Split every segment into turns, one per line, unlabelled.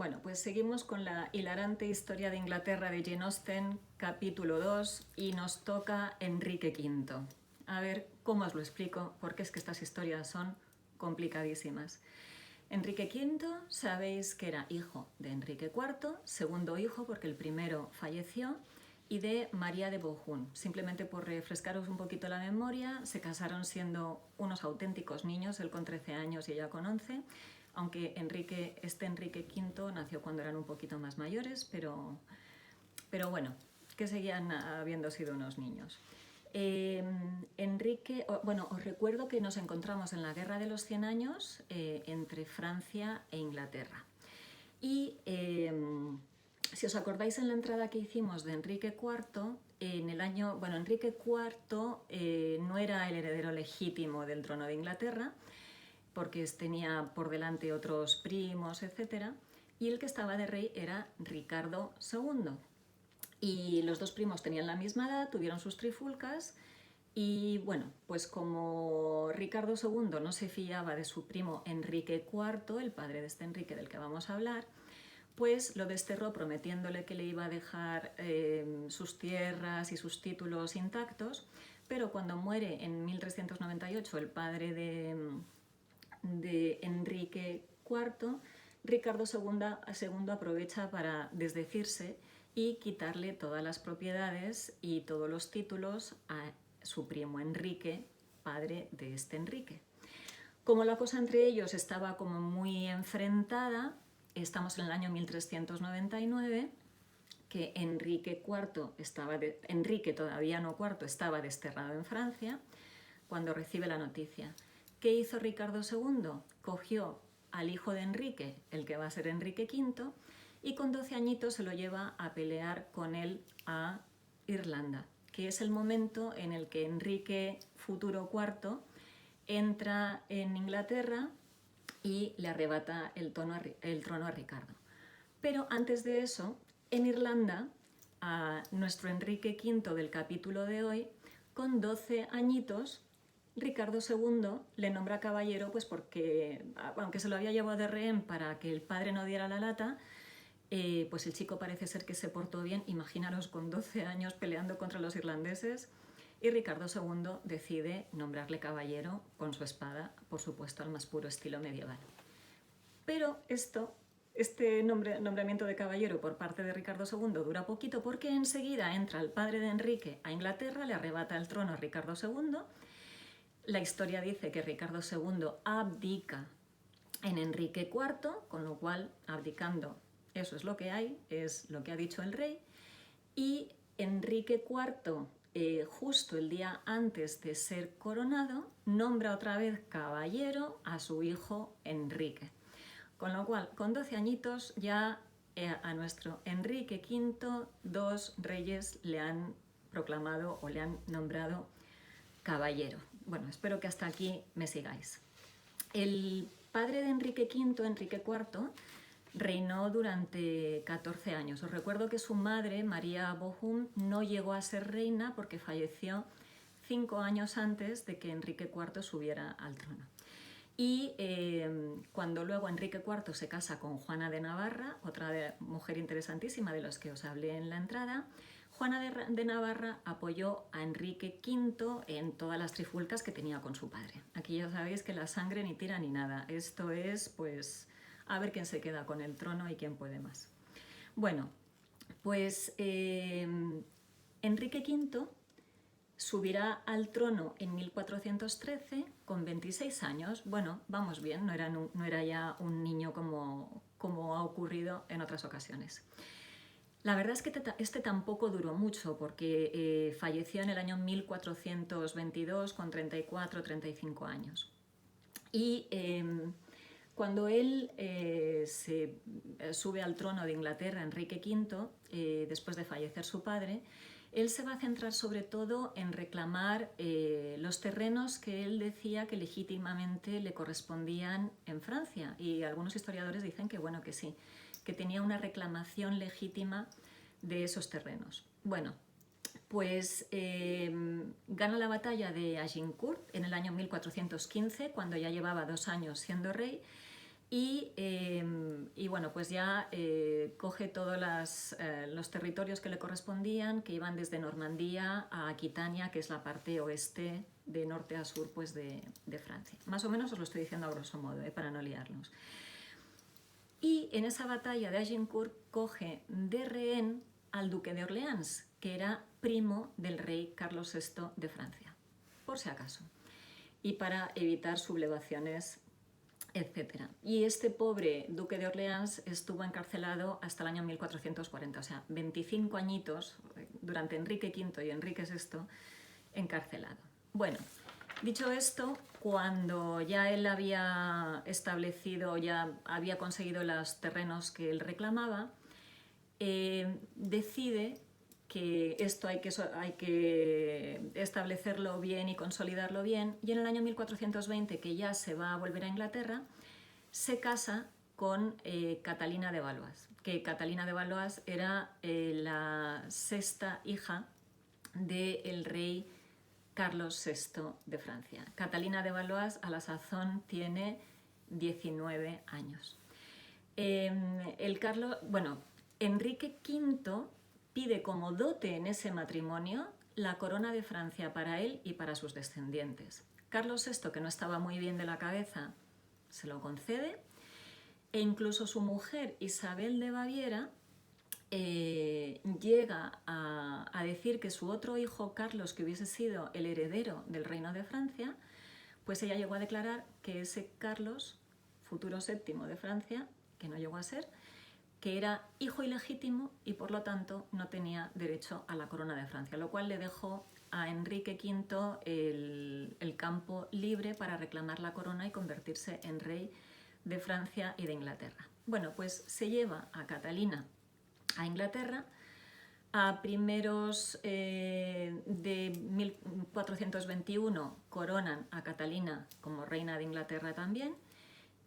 Bueno, pues seguimos con la hilarante historia de Inglaterra de Jane Austen, capítulo 2, y nos toca Enrique V. A ver cómo os lo explico, porque es que estas historias son complicadísimas. Enrique V, sabéis que era hijo de Enrique IV, segundo hijo porque el primero falleció, y de María de Bohun. Simplemente por refrescaros un poquito la memoria, se casaron siendo unos auténticos niños, él con 13 años y ella con 11, aunque Enrique V nació cuando eran un poquito más mayores, pero bueno, que seguían habiendo sido unos niños. Os recuerdo que nos encontramos en la Guerra de los 100 años entre Francia e Inglaterra. Y si os acordáis en la entrada que hicimos de Enrique IV, Enrique IV no era el heredero legítimo del trono de Inglaterra, porque tenía por delante otros primos, etc. Y el que estaba de rey era Ricardo II. Y los dos primos tenían la misma edad, tuvieron sus trifulcas, y bueno, pues como Ricardo II no se fiaba de su primo Enrique IV, el padre de este Enrique del que vamos a hablar, pues lo desterró prometiéndole que le iba a dejar sus tierras y sus títulos intactos, pero cuando muere en 1398 el padre de Enrique IV, Ricardo II aprovecha para desdecirse y quitarle todas las propiedades y todos los títulos a su primo Enrique, padre de este Enrique. Como la cosa entre ellos estaba como muy enfrentada, estamos en el año 1399, que Enrique todavía no IV, estaba desterrado en Francia, cuando recibe la noticia. ¿Qué hizo Ricardo II? Cogió al hijo de Enrique, el que va a ser Enrique V, y con 12 añitos se lo lleva a pelear con él a Irlanda, que es el momento en el que Enrique futuro IV entra en Inglaterra y le arrebata el trono a Ricardo. Pero antes de eso, en Irlanda, a nuestro Enrique V del capítulo de hoy, con 12 añitos, Ricardo II le nombra caballero, pues porque, aunque se lo había llevado de rehén para que el padre no diera la lata, pues el chico parece ser que se portó bien. Imaginaros con 12 años peleando contra los irlandeses, y Ricardo II decide nombrarle caballero con su espada, por supuesto al más puro estilo medieval. Pero este nombramiento de caballero por parte de Ricardo II dura poquito, porque enseguida entra el padre de Enrique a Inglaterra, le arrebata el trono a Ricardo II. La historia dice que Ricardo II abdica en Enrique IV, con lo cual, abdicando, eso es lo que hay, es lo que ha dicho el rey, y Enrique IV, justo el día antes de ser coronado, nombra otra vez caballero a su hijo Enrique. Con lo cual, con 12 añitos ya a nuestro Enrique V, dos reyes le han proclamado o le han nombrado caballero. Bueno, espero que hasta aquí me sigáis. El padre de Enrique V, Enrique IV, reinó durante 14 años. Os recuerdo que su madre, María Bohun, no llegó a ser reina porque falleció 5 años antes de que Enrique IV subiera al trono. Y cuando luego Enrique IV se casa con Juana de Navarra, otra mujer interesantísima de los que os hablé en la entrada, Juana de Navarra apoyó a Enrique V en todas las trifulcas que tenía con su padre. Aquí ya sabéis que la sangre ni tira ni nada. Esto es, pues, a ver quién se queda con el trono y quién puede más. Bueno, pues Enrique V subirá al trono en 1413 con 26 años. Bueno, vamos bien, no era ya un niño como ha ocurrido en otras ocasiones. La verdad es que este tampoco duró mucho, porque falleció en el año 1422 con 34-35 años. Y cuando él se sube al trono de Inglaterra, Enrique V, después de fallecer su padre, él se va a centrar sobre todo en reclamar los terrenos que él decía que legítimamente le correspondían en Francia. Y algunos historiadores dicen que bueno, que sí, que tenía una reclamación legítima de esos terrenos. Bueno, pues gana la batalla de Agincourt en el año 1415, cuando ya llevaba 2 años siendo rey, y y bueno, pues ya coge todos los territorios que le correspondían, que iban desde Normandía a Aquitania, que es la parte oeste de norte a sur pues de Francia. Más o menos os lo estoy diciendo a grosso modo, para no liarnos. Y en esa batalla de Agincourt coge de rehén al duque de Orleans, que era primo del rey Carlos VI de Francia, por si acaso, y para evitar sublevaciones, etc. Y este pobre duque de Orleans estuvo encarcelado hasta el año 1440, o sea, 25 añitos durante Enrique V y Enrique VI encarcelado. Bueno, dicho esto, cuando ya él había establecido, ya había conseguido los terrenos que él reclamaba, decide que esto hay que establecerlo bien y consolidarlo bien, y en el año 1420, que ya se va a volver a Inglaterra, se casa con Catalina de Valois, que Catalina de Valois era la sexta hija del rey Carlos VI de Francia. Catalina de Valois a la sazón tiene 19 años. Enrique V pide como dote en ese matrimonio la corona de Francia para él y para sus descendientes. Carlos VI, que no estaba muy bien de la cabeza, se lo concede, e incluso su mujer Isabel de Baviera llega a decir que su otro hijo Carlos, que hubiese sido el heredero del reino de Francia, pues ella llegó a declarar que ese Carlos, futuro séptimo de Francia, que no llegó a ser, que era hijo ilegítimo y por lo tanto no tenía derecho a la corona de Francia, lo cual le dejó a Enrique V el campo libre para reclamar la corona y convertirse en rey de Francia y de Inglaterra. Bueno, pues se lleva a Catalina a Inglaterra. A primeros de 1421 coronan a Catalina como reina de Inglaterra también,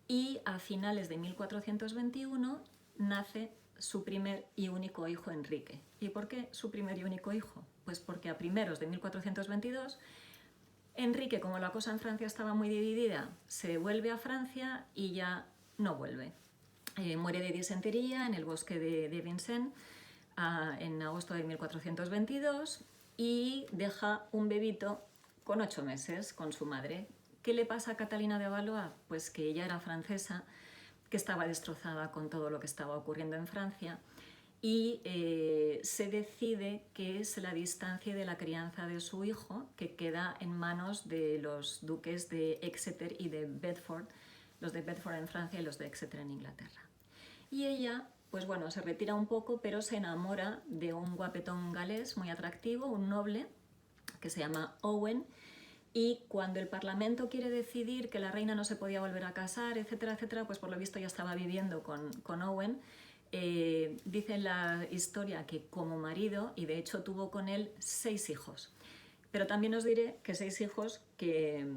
y a finales de 1421 nace su primer y único hijo, Enrique. ¿Y por qué su primer y único hijo? Pues porque a primeros de 1422 Enrique, como la cosa en Francia estaba muy dividida, se vuelve a Francia y ya no vuelve. Muere de disentería en el bosque de Vincennes en agosto de 1422 y deja un bebito con 8 meses con su madre. ¿Qué le pasa a Catalina de Valois? Pues que ella era francesa, que estaba destrozada con todo lo que estaba ocurriendo en Francia, y se decide que se la distancie de la crianza de su hijo, que queda en manos de los duques de Exeter y de Bedford, los de Bedford en Francia y los de Exeter en Inglaterra. Y ella, pues bueno, se retira un poco, pero se enamora de un guapetón galés muy atractivo, un noble, que se llama Owen, y cuando el Parlamento quiere decidir que la reina no se podía volver a casar, etcétera, etcétera, pues por lo visto ya estaba viviendo con Owen. Dice la historia que como marido, y de hecho tuvo con él 6 hijos. Pero también os diré que 6 hijos que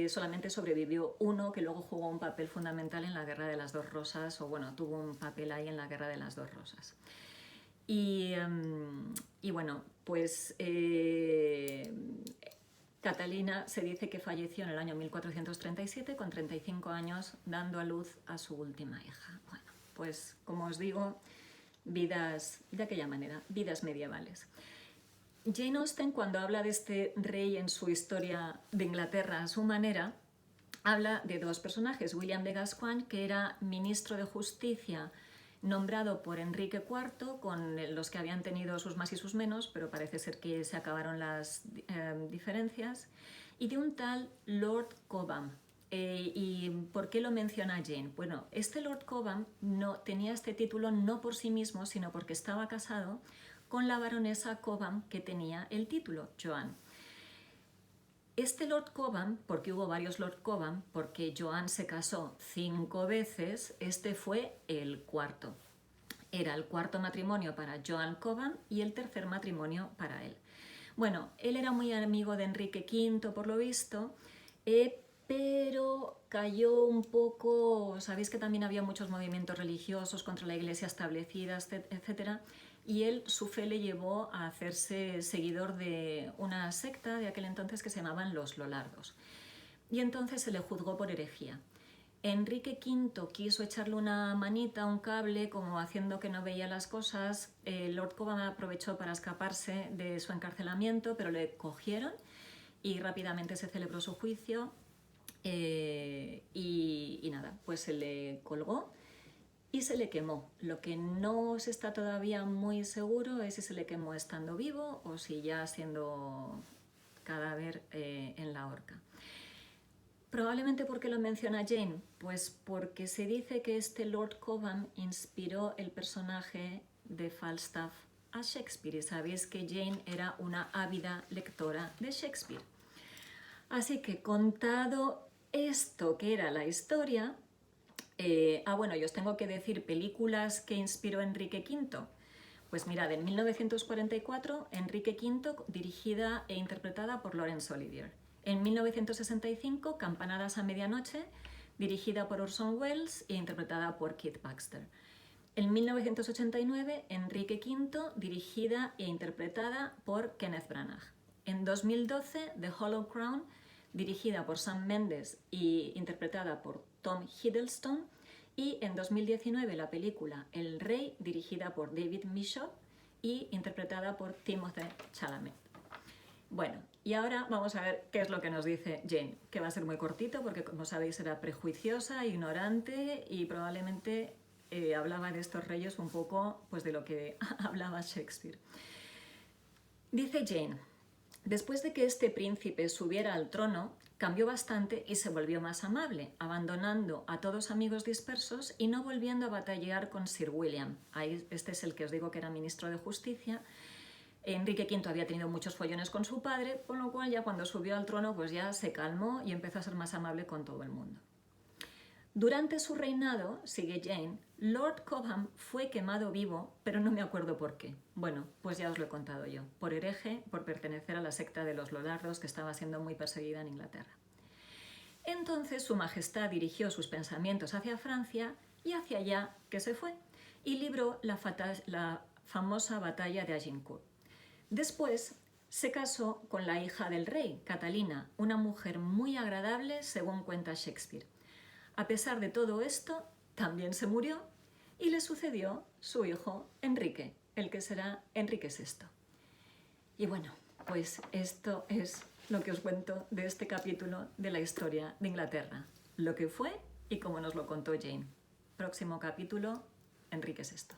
solamente sobrevivió uno, que luego jugó un papel fundamental en la Guerra de las Dos Rosas, o bueno, tuvo un papel ahí en la Guerra de las Dos Rosas. Y bueno, pues Catalina se dice que falleció en el año 1437 con 35 años, dando a luz a su última hija. Bueno, pues como os digo, vidas de aquella manera, vidas medievales. Jane Austen, cuando habla de este rey en su historia de Inglaterra a su manera, habla de 2 personajes, William de Gascoigne, que era ministro de Justicia nombrado por Enrique IV, con los que habían tenido sus más y sus menos, pero parece ser que se acabaron las diferencias, y de un tal Lord Cobham. ¿Y por qué lo menciona Jane? Bueno, este Lord Cobham no tenía este título no por sí mismo, sino porque estaba casado con la baronesa Cobham, que tenía el título, Joan. Este Lord Cobham, porque hubo varios Lord Cobham, porque Joan se casó 5 veces, este fue el 4º. Era el 4º matrimonio para Joan Cobham y el 3er matrimonio para él. Bueno, él era muy amigo de Enrique V, por lo visto, pero cayó un poco, sabéis que también había muchos movimientos religiosos contra la iglesia establecida, etc., y él, su fe le llevó a hacerse seguidor de una secta de aquel entonces que se llamaban los Lollardos. Y entonces se le juzgó por herejía. Enrique V quiso echarle una manita, un cable, como haciendo que no veía las cosas. Lord Cobham aprovechó para escaparse de su encarcelamiento, pero le cogieron y rápidamente se celebró su juicio. Y nada, pues se le colgó y se le quemó. Lo que no se está todavía muy seguro es si se le quemó estando vivo o si ya siendo cadáver en la horca. Probablemente porque lo menciona Jane, pues porque se dice que este Lord Cobham inspiró el personaje de Falstaff a Shakespeare, y sabéis que Jane era una ávida lectora de Shakespeare. Así que contado esto que era la historia, bueno, yo os tengo que decir películas que inspiró Enrique V. Pues mirad, en 1944, Enrique V, dirigida e interpretada por Laurence Olivier. En 1965, Campanadas a medianoche, dirigida por Orson Welles e interpretada por Keith Baxter. En 1989, Enrique V, dirigida e interpretada por Kenneth Branagh. En 2012, The Hollow Crown, dirigida por Sam Mendes e interpretada por Tom Hiddleston. Y en 2019, la película El Rey, dirigida por David Bishop y interpretada por Timothée Chalamet. Bueno, y ahora vamos a ver qué es lo que nos dice Jane, que va a ser muy cortito porque, como sabéis, era prejuiciosa, ignorante y probablemente hablaba de estos reyes un poco pues, de lo que hablaba Shakespeare. Dice Jane: después de que este príncipe subiera al trono, cambió bastante y se volvió más amable, abandonando a todos amigos dispersos y no volviendo a batallar con Sir William. Ahí, este es el que os digo que era ministro de Justicia. Enrique V había tenido muchos follones con su padre, con lo cual ya cuando subió al trono pues ya se calmó y empezó a ser más amable con todo el mundo. Durante su reinado, sigue Jane, Lord Cobham fue quemado vivo, pero no me acuerdo por qué. Bueno, pues ya os lo he contado yo, por hereje, por pertenecer a la secta de los Lollardos, que estaba siendo muy perseguida en Inglaterra. Entonces su majestad dirigió sus pensamientos hacia Francia y hacia allá que se fue, y libró la famosa batalla de Agincourt. Después se casó con la hija del rey, Catalina, una mujer muy agradable según cuenta Shakespeare. A pesar de todo esto, también se murió y le sucedió su hijo Enrique, el que será Enrique VI. Y bueno, pues esto es lo que os cuento de este capítulo de la historia de Inglaterra, lo que fue y cómo nos lo contó Jane. Próximo capítulo, Enrique VI.